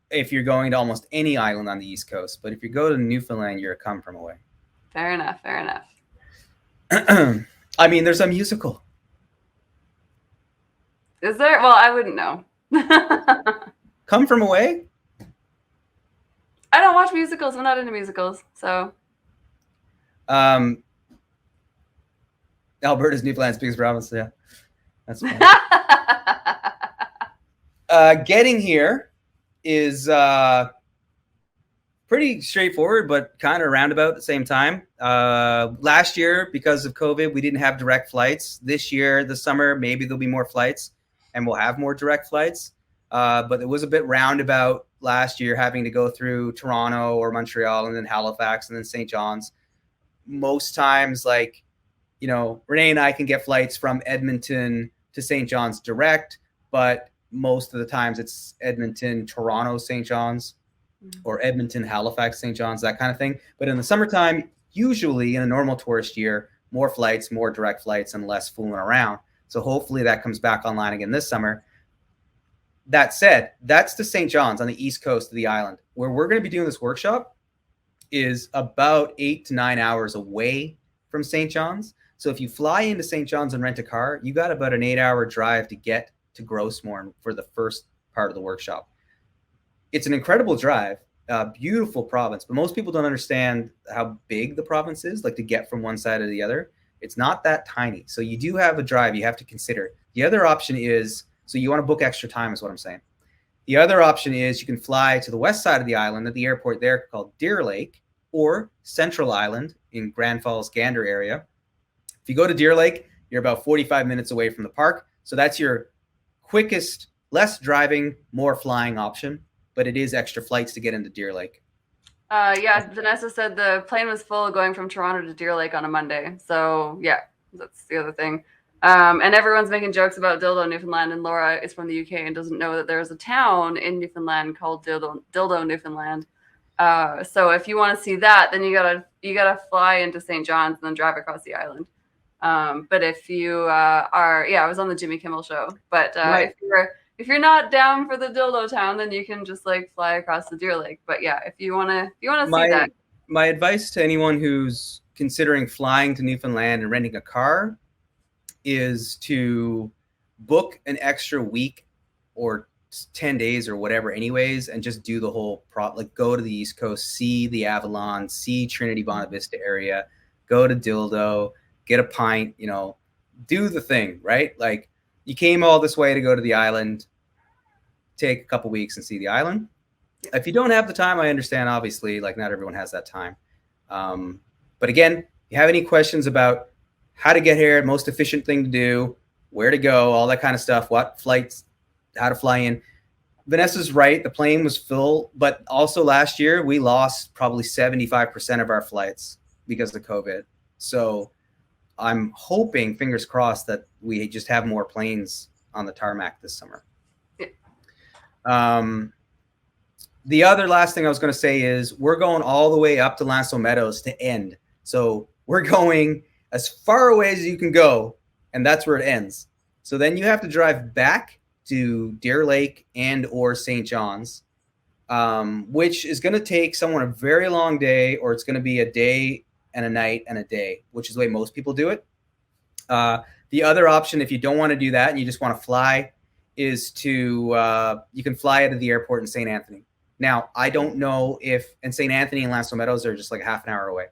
if you're going to almost any island on the East Coast. But if you go to Newfoundland, you're a come from away. Fair enough. I mean, there's a musical. Is there? Well, I wouldn't know. Come from away? I don't watch musicals. I'm not into musicals, so. Alberta's Newfoundland's biggest province. Yeah, that's fine. Getting here is pretty straightforward, but kind of roundabout at the same time. Last year, because of COVID, we didn't have direct flights. This year, the summer, maybe there'll be more flights and we'll have more direct flights. But it was a bit roundabout last year, having to go through Toronto or Montreal and then Halifax and then St. John's. Most times, like, you know, Renee and I can get flights from Edmonton to St. John's direct, but most of the times it's Edmonton, Toronto, St. John's, or Edmonton, Halifax, St. John's, that kind of thing. But in the summertime, usually in a normal tourist year, more flights, more direct flights, and less fooling around. So hopefully that comes back online again this summer. That said, that's to St. John's on the east coast of the island. Where we're going to be doing this workshop is about 8 to 9 hours away from St. John's. So if you fly into St. John's and rent a car, you got about an 8-hour drive to get to Gros Morne for the first part of the workshop. It's an incredible drive, beautiful province, but most people don't understand how big the province is, like to get from one side to the other. It's not that tiny. So you do have a drive you have to consider. The other option is, so you want to book extra time is what I'm saying. The other option is you can fly to the west side of the island at the airport there called Deer Lake, or Central Island in Grand Falls, Gander area. If you go to Deer Lake, you're about 45 minutes away from the park. So that's your quickest, less driving, more flying option, but it is extra flights to get into Deer Lake. Yeah, Vanessa said the plane was full going from Toronto to Deer Lake on a Monday. So yeah, that's the other thing. And everyone's making jokes about Dildo, Newfoundland, and Laura is from the UK and doesn't know that there's a town in Newfoundland called Dildo, Newfoundland. So if you want to see that, then you gotta fly into St. John's and then drive across the island. But if you I was on the Jimmy Kimmel show. But right. If you're not down for the Dildo town, then you can just like fly across the Deer Lake. But yeah, if you wanna see that. My advice to anyone who's considering flying to Newfoundland and renting a car is to book an extra week or 10 days or whatever anyways, and just do the whole go to the East Coast, see the Avalon, see Trinity Bonavista Vista area, go to Dildo, get a pint, do the thing, right? Like, you came all this way to go to the island, take a couple weeks and see the island. If you don't have the time, I understand, obviously, like not everyone has that time. But again, if you have any questions about how to get here, most efficient thing to do, where to go, all that kind of stuff, what flights, how to fly in, Vanessa's right. The plane was full, but also last year we lost probably 75% of our flights because of COVID. So I'm hoping, fingers crossed, that we just have more planes on the tarmac this summer. The other last thing I was going to say is we're going all the way up to Meadows to end. So we're going as far away as you can go, and that's where it ends. So then you have to drive back to Deer Lake and or St. John's, which is going to take someone a very long day, or it's going to be a day and a night and a day, which is the way most people do it. The other option, if you don't want to do that and you just want to fly, is to you can fly out of the airport in St. Anthony. Now, I don't know if, and St. Anthony and Lansdowne Meadows are just like a half an hour away.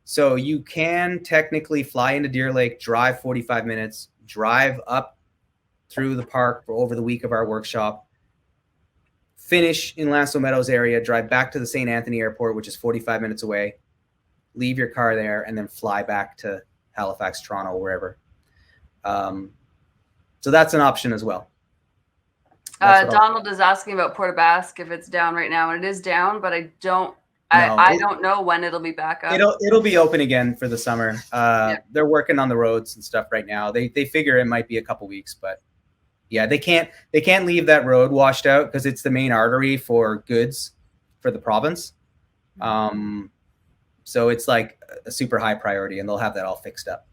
So you can technically fly into Deer Lake, drive 45 minutes, drive up through the park for over the week of our workshop, finish in Lansdowne Meadows area, drive back to the St. Anthony airport, which is 45 minutes away, leave your car there, and then fly back to Halifax, Toronto, wherever. So that's an option as well. Donald is asking about Port aux Basques, if it's down right now, and it is down, but I don't know when it'll be back up. It'll be open again for the summer. They're working on the roads and stuff right now. They figure it might be a couple weeks, but yeah, they can't leave that road washed out because it's the main artery for goods for the province. So it's like a super high priority, and they'll have that all fixed up.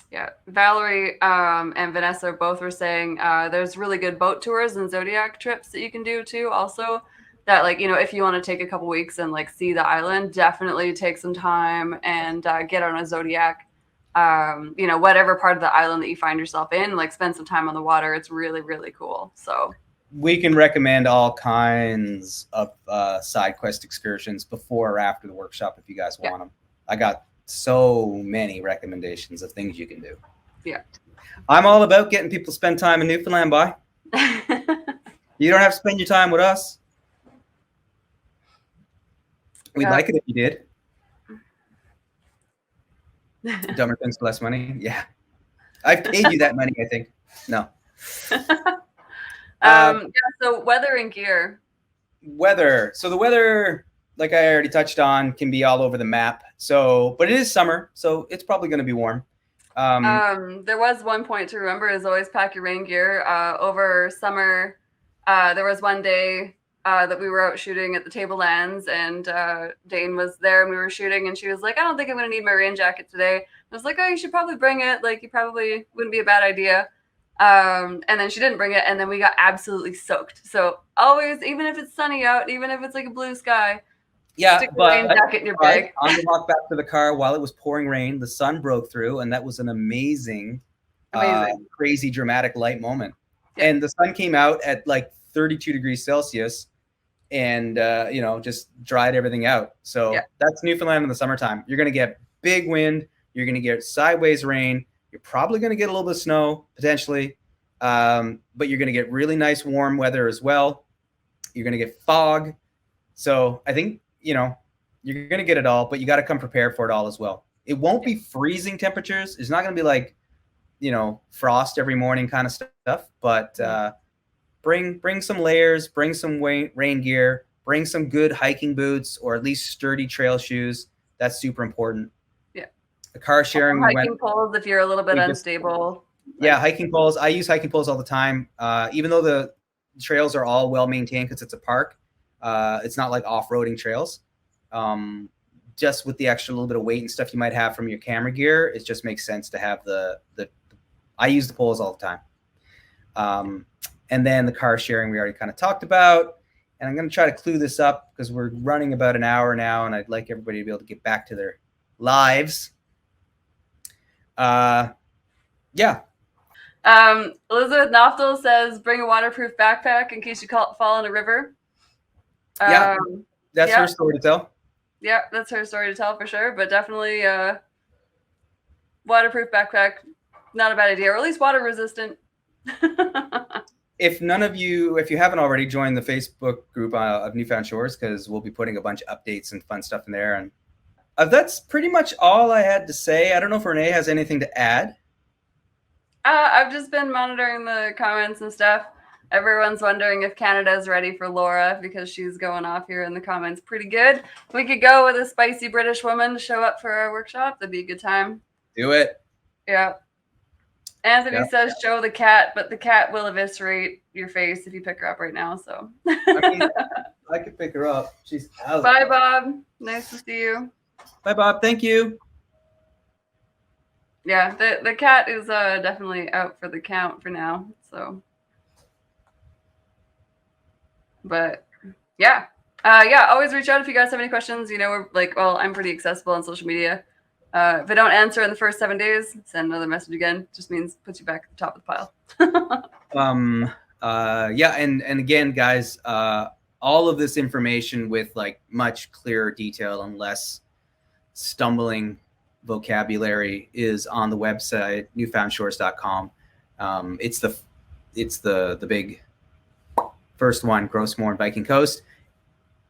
Yeah, Valerie and Vanessa both were saying there's really good boat tours and Zodiac trips that you can do too. Also, that like, you know, if you want to take a couple weeks and like see the island, definitely take some time and get on a Zodiac. You know, whatever part of the island that you find yourself in, like spend some time on the water. It's really, really cool. So we can recommend all kinds of side quest excursions before or after the workshop if you guys want them. I got so many recommendations of things you can do. Yeah. I'm all about getting people to spend time in Newfoundland, bye. You don't have to spend your time with us. We'd like it if you did. Dumber things for less money. Yeah. I've paid you that money, I think. No. So weather and gear. Weather. So the weather, like I already touched on, can be all over the map. So, but it is summer, so it's probably going to be warm. There was one point to remember is always pack your rain gear. Over summer, there was one day that we were out shooting at the Tablelands, and Dane was there and we were shooting, and she was like, I don't think I'm going to need my rain jacket today. I was like, oh, you should probably bring it. Like, you probably wouldn't be a bad idea. And then she didn't bring it, and then we got absolutely soaked. So always, even if it's sunny out, even if it's like a blue sky, stick the rain jacket in your bag. On the walk back to the car while it was pouring rain, the sun broke through, and that was an amazing. Crazy dramatic light moment. Yeah. And the sun came out at like 32 degrees Celsius and you know, just dried everything out. So that's Newfoundland in the summertime. You're going to get big wind, you're going to get sideways rain, you're probably going to get a little bit of snow potentially, but you're going to get really nice warm weather as well. You're going to get fog. So I think, you know, you're going to get it all, but you got to come prepared for it all as well. It won't be freezing temperatures. It's not going to be like, you know, frost every morning kind of stuff, but bring some layers, bring some rain gear, bring some good hiking boots, or at least sturdy trail shoes. That's super important. Yeah. The car sharing. Hiking poles if you're a little bit unstable. Yeah, hiking poles. I use hiking poles all the time. Even though the trails are all well maintained because it's a park, it's not like off-roading trails. Just with the extra little bit of weight and stuff you might have from your camera gear, it just makes sense to have the I use the poles all the time. And then the car sharing we already kind of talked about. And I'm going to try to clue this up because we're running about an hour now, and I'd like everybody to be able to get back to their lives. Yeah. Elizabeth Noftel says, bring a waterproof backpack in case you fall in a river. That's her story to tell. Yeah, that's her story to tell for sure. But definitely waterproof backpack, not a bad idea, or at least water resistant. If you haven't already joined the Facebook group of Newfound Shores, because we'll be putting a bunch of updates and fun stuff in there, and That's pretty much all I had to say. I don't know if Renee has anything to add. I've just been monitoring the comments and stuff. Everyone's wondering if Canada's ready for Laura because she's going off here in the comments pretty good. We could go with a spicy British woman to show up for our workshop. That'd be a good time. Do it. Yeah. Anthony says show the cat, but the cat will eviscerate your face if you pick her up right now. So I mean, I could pick her up. She's out. Bye, Bob. Nice to see you. Bye, Bob. Thank you. Yeah, the cat is definitely out for the count for now. So, but yeah, always reach out if you guys have any questions. You know, we're like, well, I'm pretty accessible on social media. If I don't answer in the first 7 days, send another message again. Just means puts you back at the top of the pile. Yeah, and again, guys, all of this information with like much clearer detail and less stumbling vocabulary is on the website newfoundshores.com. It's the big first one, Gros Morne Viking Coast.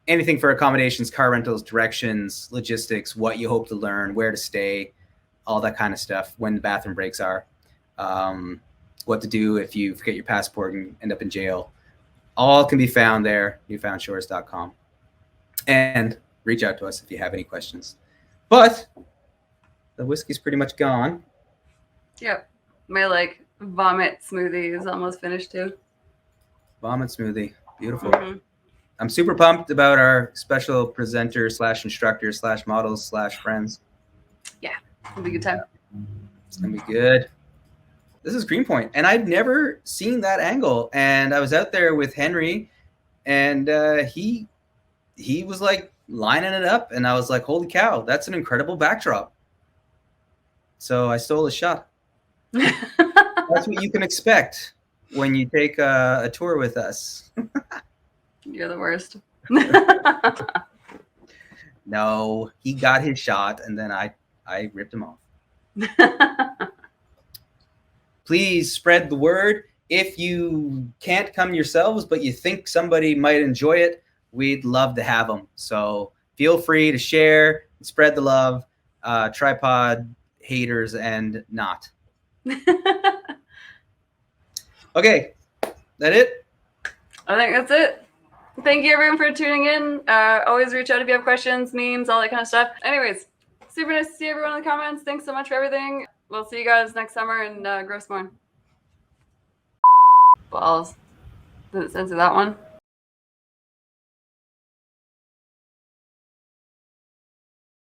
Anything for accommodations, car rentals, directions, logistics, what you hope to learn, where to stay, all that kind of stuff, when the bathroom breaks are, what to do if you forget your passport and end up in jail. All can be found there, newfoundshores.com. And reach out to us if you have any questions. But the whiskey's pretty much gone. Yep. My like vomit smoothie is almost finished too. Vomit smoothie. Beautiful. Mm-hmm. I'm super pumped about our special presenter / instructor / models / friends. Yeah, it'll be a good time. It's going to be good. This is Greenpoint, and I'd never seen that angle. And I was out there with Henry, and he was like lining it up, and I was like, holy cow, that's an incredible backdrop. So I stole a shot. That's what you can expect when you take a tour with us. You're the worst. No, he got his shot, and then I ripped him off. Please spread the word. If you can't come yourselves, but you think somebody might enjoy it, we'd love to have them. So feel free to share and spread the love. Tripod haters and not. Okay, that it? I think that's it. Thank you everyone for tuning in. Always reach out if you have questions, memes, all that kind of stuff. Anyways, super nice to see everyone in the comments. Thanks so much for everything. We'll see you guys next summer in Gros Morne. Balls. Did it censor that one?